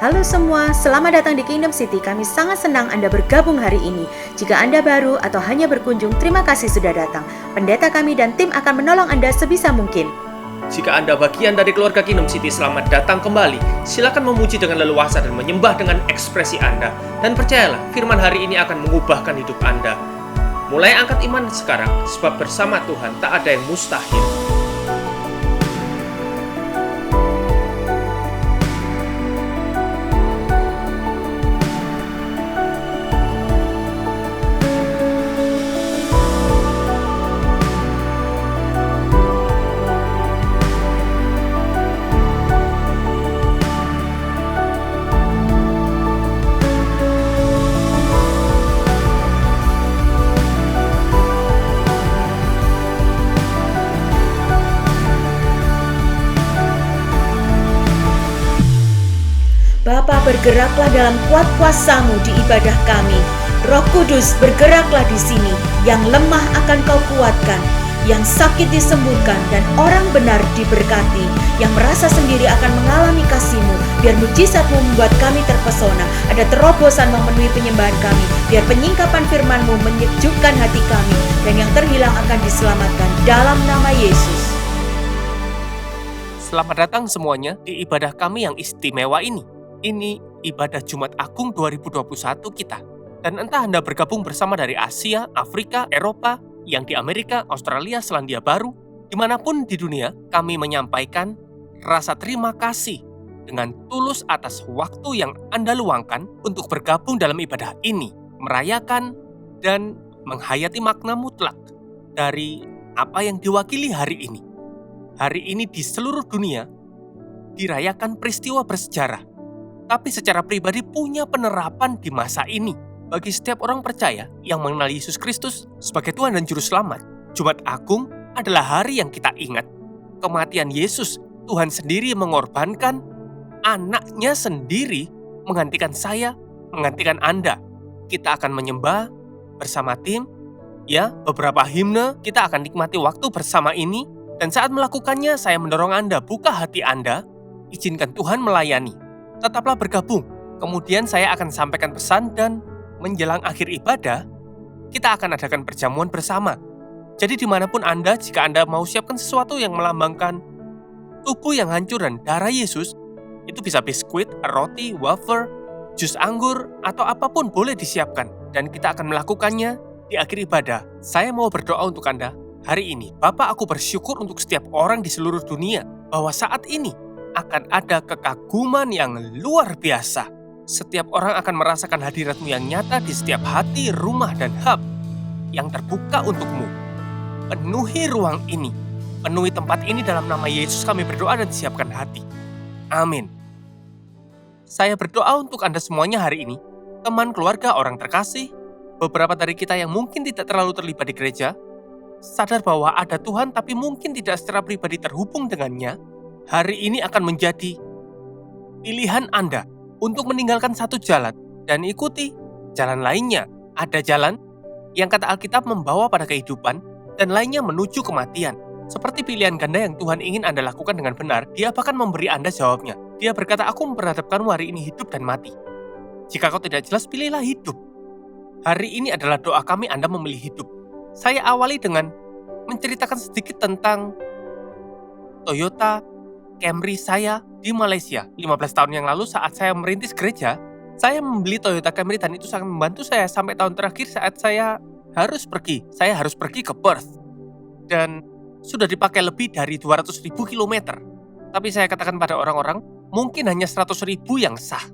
Halo semua, selamat datang di Kingdom City. Kami sangat senang Anda bergabung hari ini. Jika Anda baru atau hanya berkunjung, terima kasih sudah datang. Pendeta kami dan tim akan menolong Anda sebisa mungkin. Jika Anda bagian dari keluarga Kingdom City, selamat datang kembali. Silakan memuji dengan leluasa dan menyembah dengan ekspresi Anda. Dan percayalah, firman hari ini akan mengubahkan hidup Anda. Mulai angkat iman sekarang, sebab bersama Tuhan tak ada yang mustahil. Bapa, bergeraklah dalam kuat kuasa-Mu di ibadah kami. Roh Kudus, bergeraklah di sini. Yang lemah akan Kau kuatkan, yang sakit disembuhkan, dan orang benar diberkati. Yang merasa sendiri akan mengalami kasih-Mu. Biar mujizat-Mu membuat kami terpesona. Ada terobosan memenuhi penyembahan kami. Biar penyingkapan firman-Mu menyejukkan hati kami. Dan yang terhilang akan diselamatkan dalam nama Yesus. Selamat datang semuanya di ibadah kami yang istimewa ini. Ini ibadah Jumat Agung 2021 kita. Dan entah Anda bergabung bersama dari Asia, Afrika, Eropa, yang di Amerika, Australia, Selandia Baru, dimanapun di dunia, kami menyampaikan rasa terima kasih dengan tulus atas waktu yang Anda luangkan untuk bergabung dalam ibadah ini, merayakan dan menghayati makna mutlak dari apa yang diwakili hari ini. Hari ini di seluruh dunia dirayakan peristiwa bersejarah, tapi secara pribadi punya penerapan di masa ini. Bagi setiap orang percaya yang mengenal Yesus Kristus sebagai Tuhan dan Juru Selamat, Jumat Agung adalah hari yang kita ingat kematian Yesus. Tuhan sendiri mengorbankan anaknya sendiri menggantikan saya, menggantikan Anda. Kita akan menyembah bersama tim, ya, beberapa himne, kita akan nikmati waktu bersama ini. Dan saat melakukannya, saya mendorong Anda, buka hati Anda, izinkan Tuhan melayani. Tetaplah bergabung. Kemudian saya akan sampaikan pesan dan menjelang akhir ibadah, kita akan adakan perjamuan bersama. Jadi dimanapun Anda, jika Anda mau siapkan sesuatu yang melambangkan tubuh yang hancur dan darah Yesus, itu bisa biskuit, roti, wafer, jus anggur, atau apapun boleh disiapkan. Dan kita akan melakukannya di akhir ibadah. Saya mau berdoa untuk Anda hari ini. Bapa, aku bersyukur untuk setiap orang di seluruh dunia bahwa saat ini akan ada kekaguman yang luar biasa. Setiap orang akan merasakan hadirat-Mu yang nyata di setiap hati, rumah, dan hub yang terbuka untuk-Mu. Penuhi ruang ini, penuhi tempat ini dalam nama Yesus kami berdoa dan siapkan hati. Amin. Saya berdoa untuk Anda semuanya hari ini, teman, keluarga, orang terkasih, beberapa dari kita yang mungkin tidak terlalu terlibat di gereja, sadar bahwa ada Tuhan tapi mungkin tidak secara pribadi terhubung dengannya. Hari ini akan menjadi pilihan Anda untuk meninggalkan satu jalan dan ikuti jalan lainnya. Ada jalan yang kata Alkitab membawa pada kehidupan dan lainnya menuju kematian. Seperti pilihan ganda yang Tuhan ingin Anda lakukan dengan benar, Dia bahkan memberi Anda jawabnya. Dia berkata, aku memperhadapkanmu hari ini hidup dan mati. Jika kau tidak jelas, pilihlah hidup. Hari ini adalah doa kami Anda memilih hidup. Saya awali dengan menceritakan sedikit tentang Toyota Camry saya di Malaysia. 15 tahun yang lalu saat saya merintis gereja, saya membeli Toyota Camry dan itu sangat membantu saya sampai tahun terakhir saat saya harus pergi. Saya harus pergi ke Perth. Dan sudah dipakai lebih dari 200.000 kilometer. Tapi saya katakan pada orang-orang, mungkin hanya 100.000 yang sah.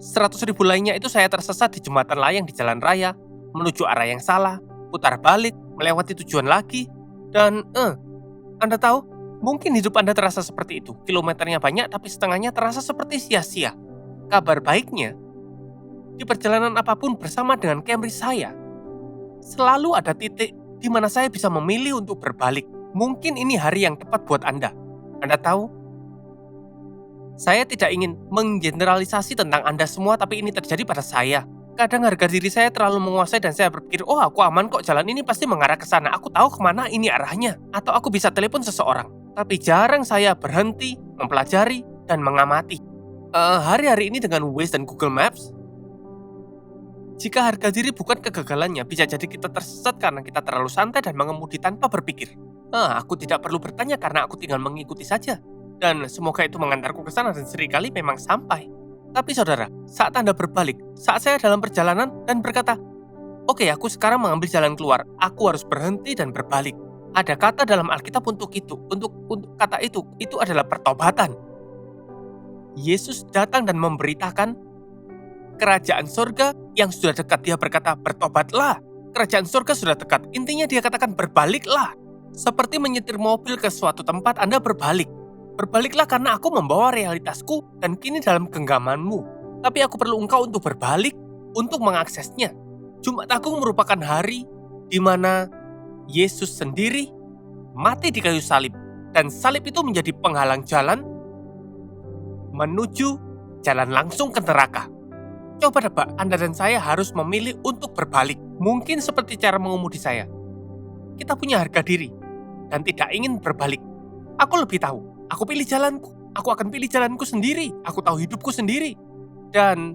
100.000 lainnya itu saya tersesat di jembatan layang di jalan raya, menuju arah yang salah, putar balik, melewati tujuan lagi, dan Anda tahu, mungkin hidup Anda terasa seperti itu. Kilometernya banyak, tapi setengahnya terasa seperti sia-sia. Kabar baiknya, di perjalanan apapun bersama dengan Camry saya, selalu ada titik di mana saya bisa memilih untuk berbalik. Mungkin ini hari yang tepat buat Anda. Anda tahu, saya tidak ingin menggeneralisasi tentang Anda semua, tapi ini terjadi pada saya. Kadang harga diri saya terlalu menguasai dan saya berpikir, oh aku aman kok, jalan ini pasti mengarah ke sana. Aku tahu kemana ini arahnya. Atau aku bisa telepon seseorang. Tapi jarang saya berhenti, mempelajari, dan mengamati. Hari-hari ini dengan Waze dan Google Maps, jika harga diri bukan kegagalannya, bisa jadi kita tersesat karena kita terlalu santai dan mengemudi tanpa berpikir. Aku tidak perlu bertanya karena aku tinggal mengikuti saja. Dan semoga itu mengantarku ke sana dan seringkali memang sampai. Tapi saudara, saat Anda berbalik, saat saya dalam perjalanan dan berkata, oke, aku sekarang mengambil jalan keluar, aku harus berhenti dan berbalik. Ada kata dalam Alkitab untuk itu, untuk kata itu adalah pertobatan. Yesus datang dan memberitakan kerajaan surga yang sudah dekat. Dia berkata, bertobatlah, kerajaan surga sudah dekat. Intinya dia katakan berbaliklah. Seperti menyetir mobil ke suatu tempat, Anda berbalik. Berbaliklah karena aku membawa realitasku dan kini dalam genggamanmu. Tapi aku perlu engkau untuk berbalik, untuk mengaksesnya. Jumat Agung merupakan hari di mana Yesus sendiri mati di kayu salib. Dan salib itu menjadi penghalang jalan menuju jalan langsung ke neraka. Coba tebak, Anda dan saya harus memilih untuk berbalik. Mungkin seperti cara mengemudi saya. Kita punya harga diri dan tidak ingin berbalik. Aku lebih tahu, aku pilih jalanku. Aku akan pilih jalanku sendiri. Aku tahu hidupku sendiri. Dan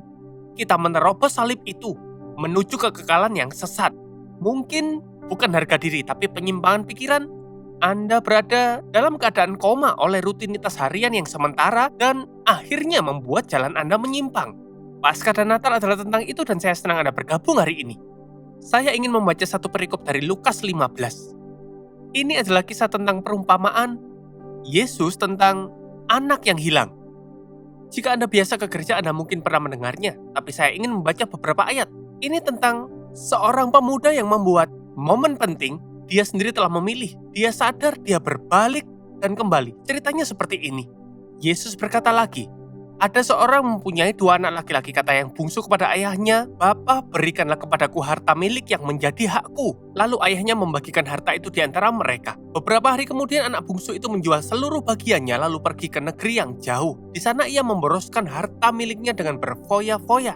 kita menerobos salib itu menuju kekekalan yang sesat. Mungkin bukan harga diri, tapi penyimpangan pikiran. Anda berada dalam keadaan koma oleh rutinitas harian yang sementara dan akhirnya membuat jalan Anda menyimpang. Paskah dan Natal adalah tentang itu dan saya senang Anda bergabung hari ini. Saya ingin membaca satu perikop dari Lukas 15. Ini adalah kisah tentang perumpamaan Yesus tentang anak yang hilang. Jika Anda biasa ke gereja, Anda mungkin pernah mendengarnya, tapi saya ingin membaca beberapa ayat. Ini tentang seorang pemuda yang membuat momen penting. Dia sendiri telah memilih, dia sadar, dia berbalik dan kembali. Ceritanya seperti ini. Yesus berkata lagi, ada seorang mempunyai 2 anak laki-laki, kata yang bungsu kepada ayahnya, Bapa, berikanlah kepadaku harta milik yang menjadi hakku. Lalu ayahnya membagikan harta itu di antara mereka. Beberapa hari kemudian anak bungsu itu menjual seluruh bagiannya lalu pergi ke negeri yang jauh. Di sana ia memboroskan harta miliknya dengan berfoya-foya.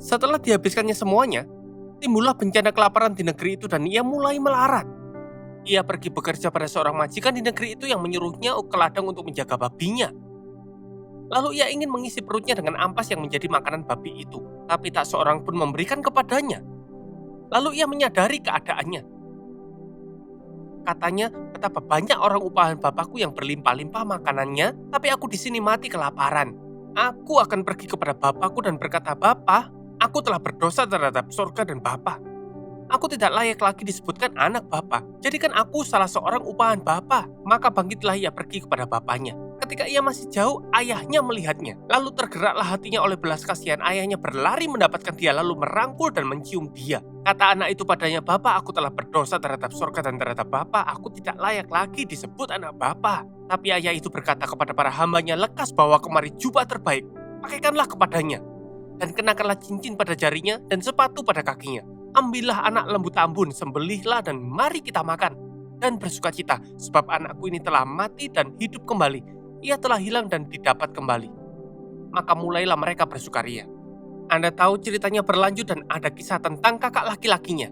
Setelah dihabiskannya semuanya, timbullah bencana kelaparan di negeri itu dan ia mulai melarat. Ia pergi bekerja pada seorang majikan di negeri itu yang menyuruhnya ke ladang untuk menjaga babinya. Lalu ia ingin mengisi perutnya dengan ampas yang menjadi makanan babi itu, tapi tak seorang pun memberikan kepadanya. Lalu ia menyadari keadaannya. Katanya, betapa banyak orang upahan bapakku yang berlimpah-limpah makanannya, tapi aku di sini mati kelaparan. Aku akan pergi kepada bapakku dan berkata, Bapa, aku telah berdosa terhadap surga dan Bapa. Aku tidak layak lagi disebutkan anak Bapa. Jadikan aku salah seorang upahan Bapa. Maka bangkitlah ia pergi kepada bapaknya. Ketika ia masih jauh, ayahnya melihatnya. Lalu tergeraklah hatinya oleh belas kasihan. Ayahnya berlari mendapatkan dia, lalu merangkul dan mencium dia. Kata anak itu padanya, Bapa, aku telah berdosa terhadap surga dan terhadap Bapa. Aku tidak layak lagi disebut anak Bapa. Tapi ayah itu berkata kepada para hambanya, lekas bawa kemari jubah terbaik. Pakaikanlah kepadanya. Dan kenakanlah cincin pada jarinya dan sepatu pada kakinya. Ambillah anak lembu tambun, sembelihlah dan mari kita makan. Dan bersukacita, sebab anakku ini telah mati dan hidup kembali. Ia telah hilang dan didapat kembali. Maka mulailah mereka bersukaria. Anda tahu ceritanya berlanjut dan ada kisah tentang kakak laki-lakinya.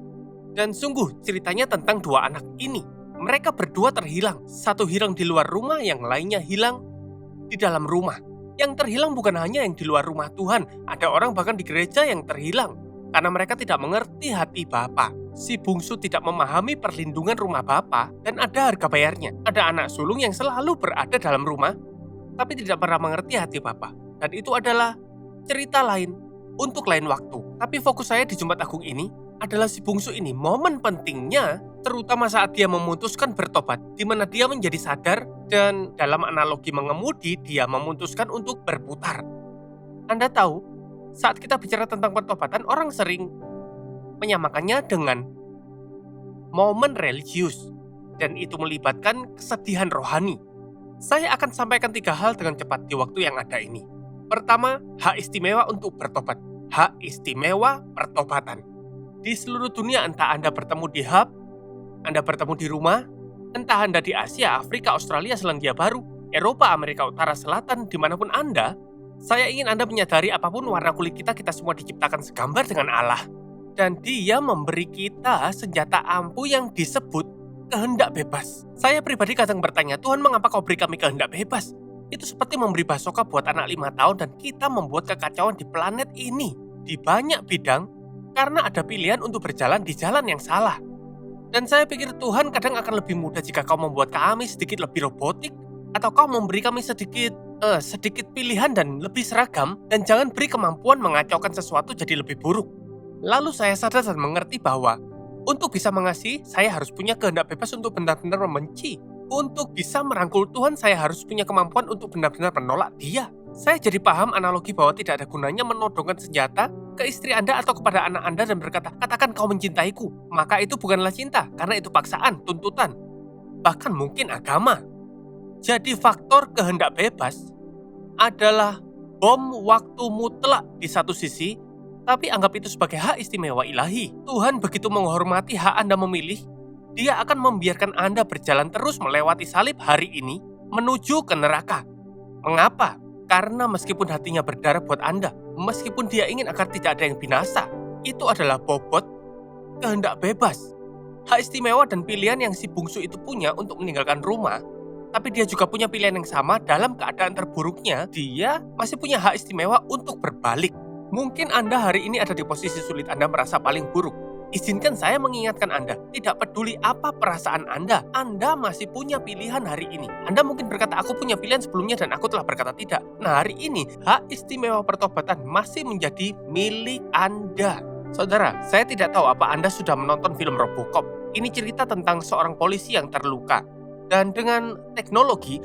Dan sungguh ceritanya tentang 2 anak ini. Mereka berdua terhilang. Satu hilang di luar rumah, yang lainnya hilang di dalam rumah. Yang terhilang bukan hanya yang di luar rumah Tuhan, ada orang bahkan di gereja yang terhilang. Karena mereka tidak mengerti hati Bapa. Si bungsu tidak memahami perlindungan rumah Bapa dan ada harga bayarnya. Ada anak sulung yang selalu berada dalam rumah, tapi tidak pernah mengerti hati Bapa. Dan itu adalah cerita lain untuk lain waktu. Tapi fokus saya di Jumat Agung ini adalah si bungsu ini. Momen pentingnya terutama saat dia memutuskan bertobat, di mana dia menjadi sadar dan dalam analogi mengemudi, dia memutuskan untuk berputar. Anda tahu, saat kita bicara tentang pertobatan, orang sering menyamakannya dengan momen religius, dan itu melibatkan kesedihan rohani. Saya akan sampaikan 3 hal dengan cepat di waktu yang ada ini. Pertama, hak istimewa untuk bertobat. Hak istimewa pertobatan. Di seluruh dunia, entah Anda bertemu di hub, Anda bertemu di rumah, entah Anda di Asia, Afrika, Australia, Selandia Baru, Eropa, Amerika Utara, Selatan, dimanapun Anda, saya ingin Anda menyadari apapun warna kulit kita, kita semua diciptakan segambar dengan Allah. Dan Dia memberi kita senjata ampuh yang disebut kehendak bebas. Saya pribadi kadang bertanya, Tuhan, mengapa kau beri kami kehendak bebas? Itu seperti memberi basoka buat anak 5 tahun dan kita membuat kekacauan di planet ini di banyak bidang karena ada pilihan untuk berjalan di jalan yang salah. Dan saya pikir Tuhan kadang akan lebih mudah jika kau membuat kami sedikit lebih robotik atau kau memberi kami sedikit pilihan dan lebih seragam, dan jangan beri kemampuan mengacaukan sesuatu jadi lebih buruk. Lalu saya sadar dan mengerti bahwa untuk bisa mengasihi, saya harus punya kehendak bebas untuk benar-benar membenci. Untuk bisa merangkul Tuhan, saya harus punya kemampuan untuk benar-benar menolak Dia. Saya jadi paham analogi bahwa tidak ada gunanya menodongkan senjata ke istri Anda atau kepada anak Anda dan berkata, katakan kau mencintaiku. Maka itu bukanlah cinta, karena itu paksaan, tuntutan, bahkan mungkin agama. Jadi faktor kehendak bebas adalah bom waktu mutlak di satu sisi, tapi anggap itu sebagai hak istimewa ilahi. Tuhan begitu menghormati hak Anda memilih, Dia akan membiarkan Anda berjalan terus melewati salib hari ini menuju ke neraka. Mengapa? Karena meskipun hatinya berdarah buat Anda, meskipun Dia ingin agar tidak ada yang binasa, itu adalah bobot kehendak bebas. Hak istimewa dan pilihan yang si bungsu itu punya untuk meninggalkan rumah, tapi dia juga punya pilihan yang sama dalam keadaan terburuknya, dia masih punya hak istimewa untuk berbalik. Mungkin Anda hari ini ada di posisi sulit, Anda merasa paling buruk. Izinkan saya mengingatkan Anda, tidak peduli apa perasaan Anda masih punya pilihan hari ini. Anda mungkin berkata, aku punya pilihan sebelumnya dan aku telah berkata tidak. Nah, hari ini, hak istimewa pertobatan masih menjadi milik Anda. Saudara, saya tidak tahu apa Anda sudah menonton film Robocop. Ini cerita tentang seorang polisi yang terluka. Dan dengan teknologi,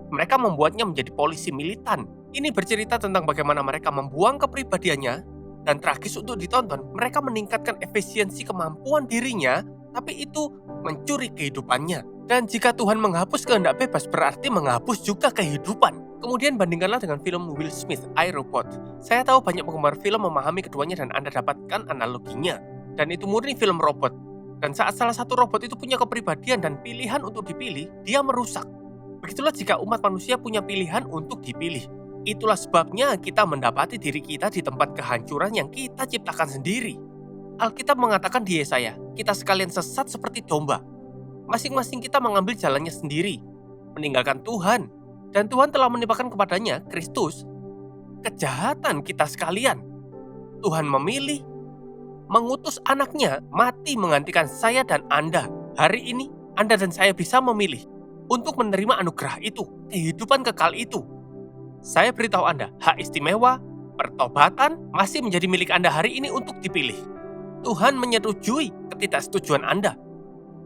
mereka membuatnya menjadi polisi militan. Ini bercerita tentang bagaimana mereka membuang kepribadiannya, dan tragis untuk ditonton, mereka meningkatkan efisiensi kemampuan dirinya, tapi itu mencuri kehidupannya. Dan jika Tuhan menghapus kehendak bebas, berarti menghapus juga kehidupan. Kemudian bandingkanlah dengan film Will Smith, I, Robot. Saya tahu banyak penggemar film memahami keduanya dan Anda dapatkan analoginya. Dan itu murni film robot. Dan saat salah satu robot itu punya kepribadian dan pilihan untuk dipilih, dia merusak. Begitulah jika umat manusia punya pilihan untuk dipilih. Itulah sebabnya kita mendapati diri kita di tempat kehancuran yang kita ciptakan sendiri. Alkitab mengatakan di Yesaya, kita sekalian sesat seperti domba. Masing-masing kita mengambil jalannya sendiri, meninggalkan Tuhan. Dan Tuhan telah menimpakan kepadanya, Kristus, kejahatan kita sekalian. Tuhan memilih, mengutus anaknya mati menggantikan saya dan Anda. Hari ini, Anda dan saya bisa memilih untuk menerima anugerah itu, kehidupan kekal itu. Saya beritahu Anda, hak istimewa, pertobatan masih menjadi milik Anda hari ini untuk dipilih. Tuhan menyetujui ketidaksetujuan Anda.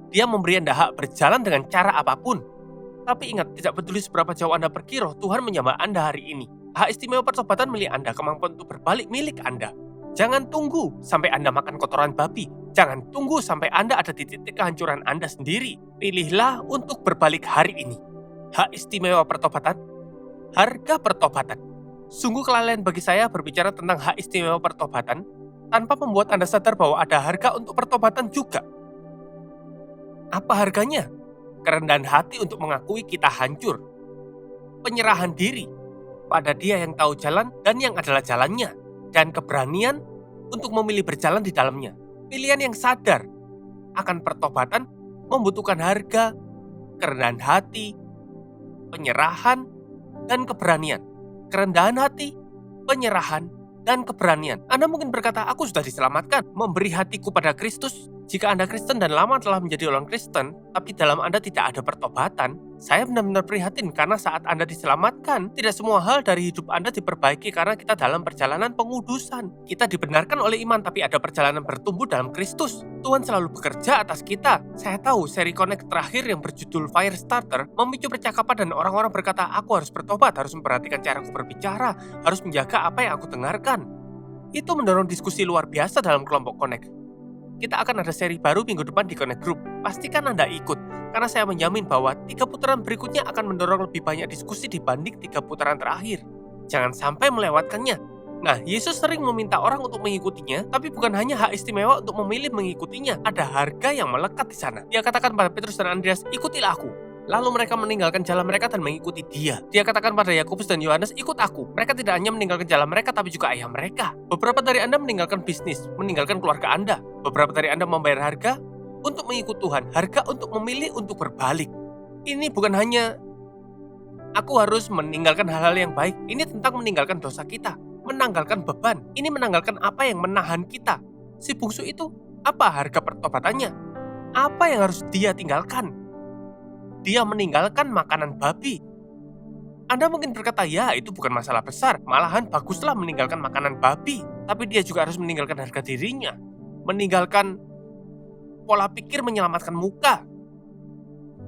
Dia memberi Anda hak berjalan dengan cara apapun. Tapi ingat, tidak peduli seberapa jauh Anda pergi, roh Tuhan menyambar Anda hari ini. Hak istimewa pertobatan milik Anda, kemampuan untuk berbalik milik Anda. Jangan tunggu sampai Anda makan kotoran babi. Jangan tunggu sampai Anda ada di titik kehancuran Anda sendiri. Pilihlah untuk berbalik hari ini. Hak istimewa pertobatan, harga pertobatan. Sungguh kelalaian bagi saya berbicara tentang hak istimewa pertobatan tanpa membuat Anda sadar bahwa ada harga untuk pertobatan juga. Apa harganya? Kerendahan hati untuk mengakui kita hancur. Penyerahan diri pada Dia yang tahu jalan dan yang adalah jalannya. Dan keberanian untuk memilih berjalan di dalamnya. Pilihan yang sadar akan pertobatan membutuhkan harga, kerendahan hati, penyerahan, dan keberanian. Kerendahan hati, penyerahan, dan keberanian. Anda mungkin berkata, aku sudah diselamatkan, memberi hatiku pada Kristus. Jika Anda Kristen dan lama telah menjadi orang Kristen, tapi dalam Anda tidak ada pertobatan, saya benar-benar prihatin karena saat Anda diselamatkan, tidak semua hal dari hidup Anda diperbaiki karena kita dalam perjalanan pengudusan. Kita dibenarkan oleh iman, tapi ada perjalanan bertumbuh dalam Kristus. Tuhan selalu bekerja atas kita. Saya tahu seri Connect terakhir yang berjudul Fire Starter memicu percakapan dan orang-orang berkata, aku harus bertobat, harus memperhatikan caraku berbicara, harus menjaga apa yang aku dengarkan. Itu mendorong diskusi luar biasa dalam kelompok Connect. Kita akan ada seri baru minggu depan di Connect Group. Pastikan Anda ikut, karena saya menjamin bahwa 3 putaran berikutnya akan mendorong lebih banyak diskusi dibanding 3 putaran terakhir. Jangan sampai melewatkannya. Nah, Yesus sering meminta orang untuk mengikutinya, tapi bukan hanya hak istimewa untuk memilih mengikutinya. Ada harga yang melekat di sana. Dia katakan pada Petrus dan Andreas, ikutilah aku. Lalu mereka meninggalkan jalan mereka dan mengikuti Dia. Dia katakan pada Yakobus dan Yohanes, ikut aku. Mereka tidak hanya meninggalkan jalan mereka, tapi juga ayah mereka. Beberapa dari Anda meninggalkan bisnis, meninggalkan keluarga Anda. Beberapa dari Anda membayar harga untuk mengikut Tuhan, harga untuk memilih untuk berbalik. Ini bukan hanya Aku harus meninggalkan hal-hal yang baik. Ini tentang meninggalkan dosa kita, menanggalkan beban. Ini menanggalkan apa yang menahan kita. Si bungsu itu, apa harga pertobatannya? Apa yang harus dia tinggalkan? Dia meninggalkan makanan babi. Anda mungkin berkata, ya itu bukan masalah besar. Malahan baguslah meninggalkan makanan babi. Tapi dia juga harus meninggalkan harga dirinya. Meninggalkan pola pikir menyelamatkan muka.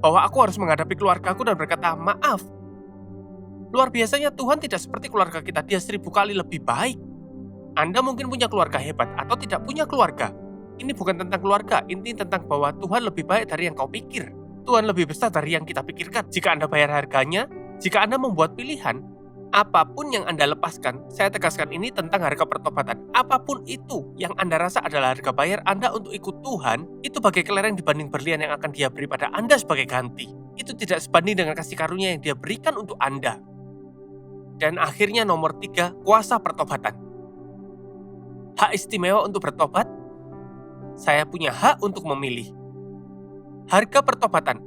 Bahwa aku harus menghadapi keluargaku dan berkata, maaf. Luar biasanya Tuhan tidak seperti keluarga kita. Dia 1000 kali lebih baik. Anda mungkin punya keluarga hebat atau tidak punya keluarga. Ini bukan tentang keluarga. Ini tentang bahwa Tuhan lebih baik dari yang kau pikir. Tuhan lebih besar dari yang kita pikirkan. Jika Anda bayar harganya, jika Anda membuat pilihan, apapun yang Anda lepaskan, saya tegaskan ini tentang harga pertobatan. Apapun itu yang Anda rasa adalah harga bayar Anda untuk ikut Tuhan, itu bagai kelereng dibanding berlian yang akan Dia beri pada Anda sebagai ganti. Itu tidak sebanding dengan kasih karunia yang Dia berikan untuk Anda. Dan akhirnya nomor 3, kuasa pertobatan. Hak istimewa untuk bertobat, saya punya hak untuk memilih. Harga pertobatan,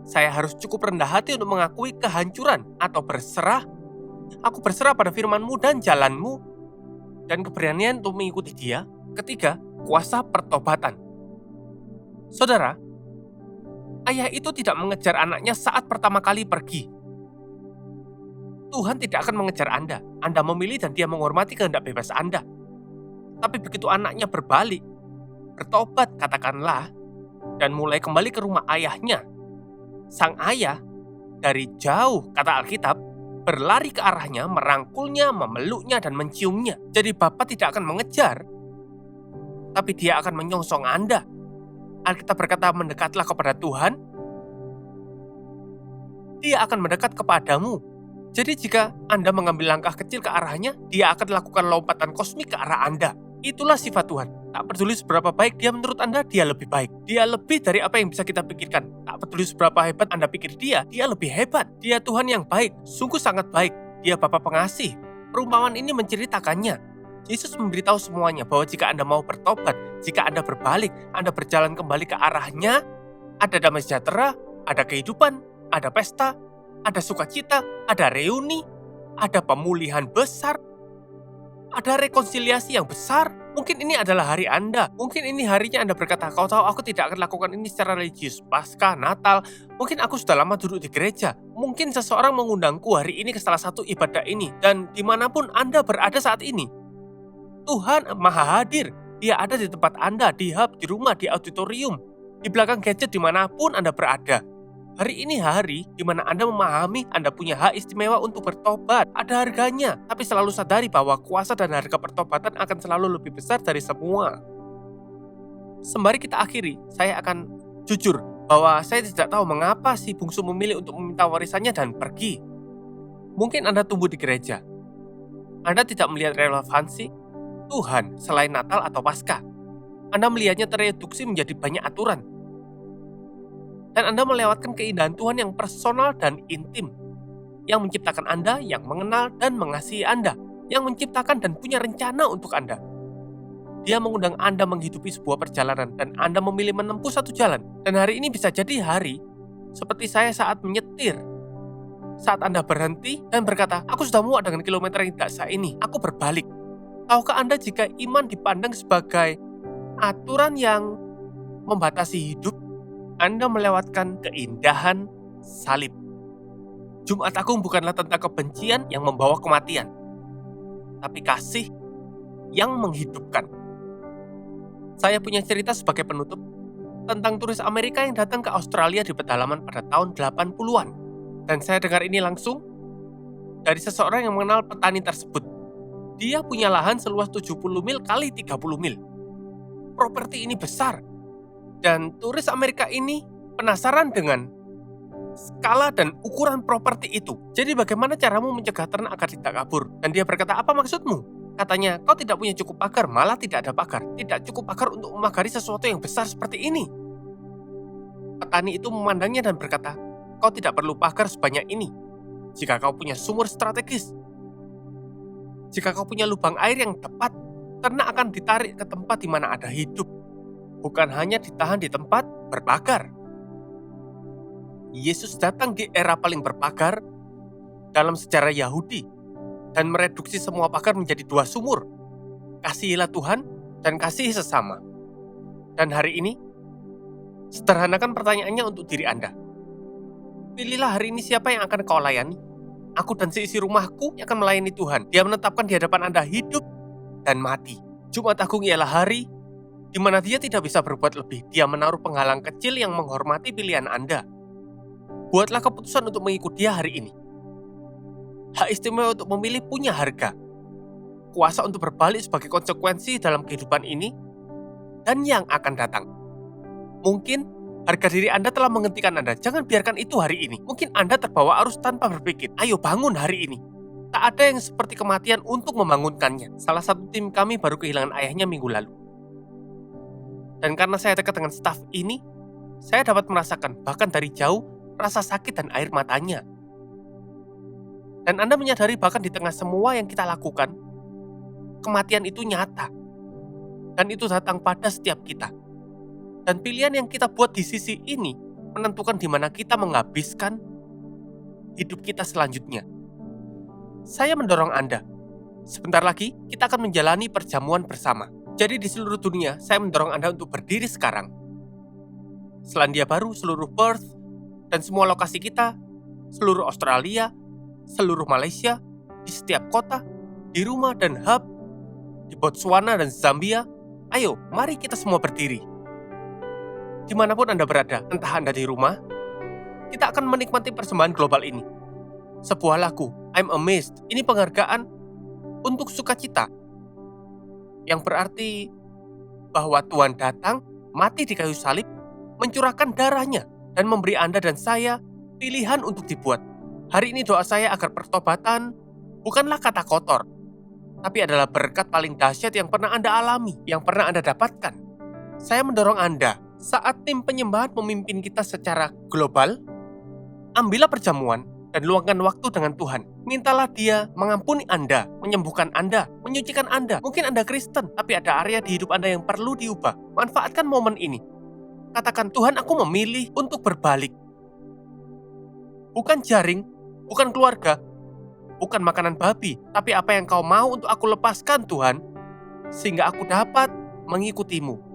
saya harus cukup rendah hati untuk mengakui kehancuran atau berserah. Aku berserah pada firman-Mu dan jalan-Mu, dan keberanian untuk mengikuti Dia. Ketiga, kuasa pertobatan. Saudara, ayah itu tidak mengejar anaknya saat pertama kali pergi. Tuhan tidak akan mengejar Anda. Anda memilih dan Dia menghormati kehendak bebas Anda. Tapi begitu anaknya berbalik, bertobat katakanlah, dan mulai kembali ke rumah ayahnya, sang ayah dari jauh, kata Alkitab, berlari ke arahnya, merangkulnya, memeluknya, dan menciumnya. Jadi Bapa tidak akan mengejar, tapi Dia akan menyongsong Anda. Alkitab berkata, mendekatlah kepada Tuhan, Dia akan mendekat kepadamu. Jadi jika Anda mengambil langkah kecil ke arahnya, Dia akan melakukan lompatan kosmik ke arah Anda. Itulah sifat Tuhan. Tak peduli seberapa baik Dia menurut Anda, Dia lebih baik. Dia lebih dari apa yang bisa kita pikirkan. Tak peduli seberapa hebat Anda pikir Dia lebih hebat. Dia Tuhan yang baik, sungguh sangat baik. Dia Bapa pengasih. Perumpamaan ini menceritakannya. Yesus memberitahu semuanya bahwa jika Anda mau bertobat, jika Anda berbalik, Anda berjalan kembali ke arahnya, ada damai sejahtera, ada kehidupan, ada pesta, ada sukacita, ada reuni, ada pemulihan besar, ada rekonsiliasi yang besar. Mungkin ini adalah hari Anda. Mungkin ini harinya Anda berkata, kau tahu aku tidak akan lakukan ini secara religius. Paskah, Natal, mungkin aku sudah lama duduk di gereja. Mungkin seseorang mengundangku hari ini ke salah satu ibadah ini. Dan dimanapun Anda berada saat ini, Tuhan Maha Hadir. Dia ada di tempat Anda, di hub, di rumah, di auditorium, di belakang gadget, dimanapun Anda berada. Hari ini hari di mana Anda memahami Anda punya hak istimewa untuk bertobat. Ada harganya, tapi selalu sadari bahwa kuasa dan harga pertobatan akan selalu lebih besar dari semua. Sembari kita akhiri, saya akan jujur bahwa saya tidak tahu mengapa si bungsu memilih untuk meminta warisannya dan pergi. Mungkin Anda tumbuh di gereja. Anda tidak melihat relevansi Tuhan selain Natal atau Paskah. Anda melihatnya tereduksi menjadi banyak aturan. Dan Anda melewatkan keindahan Tuhan yang personal dan intim, yang menciptakan Anda, yang mengenal dan mengasihi Anda, yang menciptakan dan punya rencana untuk Anda. Dia mengundang Anda menghidupi sebuah perjalanan, dan Anda memilih menempuh satu jalan. Dan hari ini bisa jadi hari seperti saya saat menyetir. Saat Anda berhenti dan berkata, aku sudah muak dengan kilometer yang tidak sah ini, aku berbalik. Tahukah Anda jika iman dipandang sebagai aturan yang membatasi hidup, Anda melewatkan keindahan salib. Jumat Agung bukanlah tentang kebencian yang membawa kematian, tapi kasih yang menghidupkan. Saya punya cerita sebagai penutup tentang turis Amerika yang datang ke Australia di pedalaman pada tahun 80-an. Dan saya dengar ini langsung dari seseorang yang mengenal petani tersebut. Dia punya lahan seluas 70 mil kali 30 mil. Properti ini besar. Dan turis Amerika ini penasaran dengan skala dan ukuran properti itu. Jadi bagaimana caramu mencegah ternak agar tidak kabur? Dan dia berkata, apa maksudmu? Katanya, kau tidak punya cukup pagar, malah tidak ada pagar. Tidak cukup pagar untuk memagari sesuatu yang besar seperti ini. Petani itu memandangnya dan berkata, kau tidak perlu pagar sebanyak ini. Jika kau punya sumur strategis, jika kau punya lubang air yang tepat, ternak akan ditarik ke tempat di mana ada hidup. Bukan hanya ditahan di tempat berpagar. Yesus datang di era paling berpagar dalam sejarah Yahudi dan mereduksi semua pagar menjadi 2 sumur. Kasihilah Tuhan dan kasihi sesama. Dan hari ini, sederhanakan pertanyaannya untuk diri Anda. Pilihlah hari ini siapa yang akan kau layani. Aku dan seisi rumahku yang akan melayani Tuhan. Dia menetapkan di hadapan Anda hidup dan mati. Jumat Agung ialah hari di mana Dia tidak bisa berbuat lebih. Dia menaruh penghalang kecil yang menghormati pilihan Anda. Buatlah keputusan untuk mengikuti Dia hari ini. Hak istimewa untuk memilih punya harga. Kuasa untuk berbalik sebagai konsekuensi dalam kehidupan ini dan yang akan datang. Mungkin harga diri Anda telah menghentikan Anda. Jangan biarkan itu hari ini. Mungkin Anda terbawa arus tanpa berpikir. Ayo bangun hari ini. Tak ada yang seperti kematian untuk membangunkannya. Salah satu tim kami baru kehilangan ayahnya minggu lalu. Dan karena saya dekat dengan staf ini, saya dapat merasakan bahkan dari jauh rasa sakit dan air matanya. Dan Anda menyadari bahkan di tengah semua yang kita lakukan, kematian itu nyata. Dan itu datang pada setiap kita. Dan pilihan yang kita buat di sisi ini menentukan di mana kita menghabiskan hidup kita selanjutnya. Saya mendorong Anda. Sebentar lagi kita akan menjalani perjamuan bersama. Jadi di seluruh dunia, saya mendorong Anda untuk berdiri sekarang. Selandia Baru, seluruh Perth, dan semua lokasi kita, seluruh Australia, seluruh Malaysia, di setiap kota, di rumah dan hub, di Botswana dan Zambia. Ayo, mari kita semua berdiri. Dimanapun Anda berada, entah Anda di rumah, kita akan menikmati persembahan global ini. Sebuah lagu, I'm Amazed, ini penghargaan untuk sukacita. Yang berarti bahwa Tuhan datang, mati di kayu salib, mencurahkan darahnya, dan memberi Anda dan saya pilihan untuk dibuat. Hari ini doa saya agar pertobatan bukanlah kata kotor, tapi adalah berkat paling dahsyat yang pernah Anda alami, yang pernah Anda dapatkan. Saya mendorong Anda, saat tim penyembahan memimpin kita secara global, ambillah perjamuan dan luangkan waktu dengan Tuhan. Mintalah Dia mengampuni Anda, menyembuhkan Anda, menyucikan Anda. Mungkin Anda Kristen, tapi ada area di hidup Anda yang perlu diubah. Manfaatkan momen ini. Katakan, Tuhan, aku memilih untuk berbalik. Bukan jaring, bukan keluarga, bukan makanan babi, tapi apa yang Kau mau untuk aku lepaskan, Tuhan, sehingga aku dapat mengikutimu.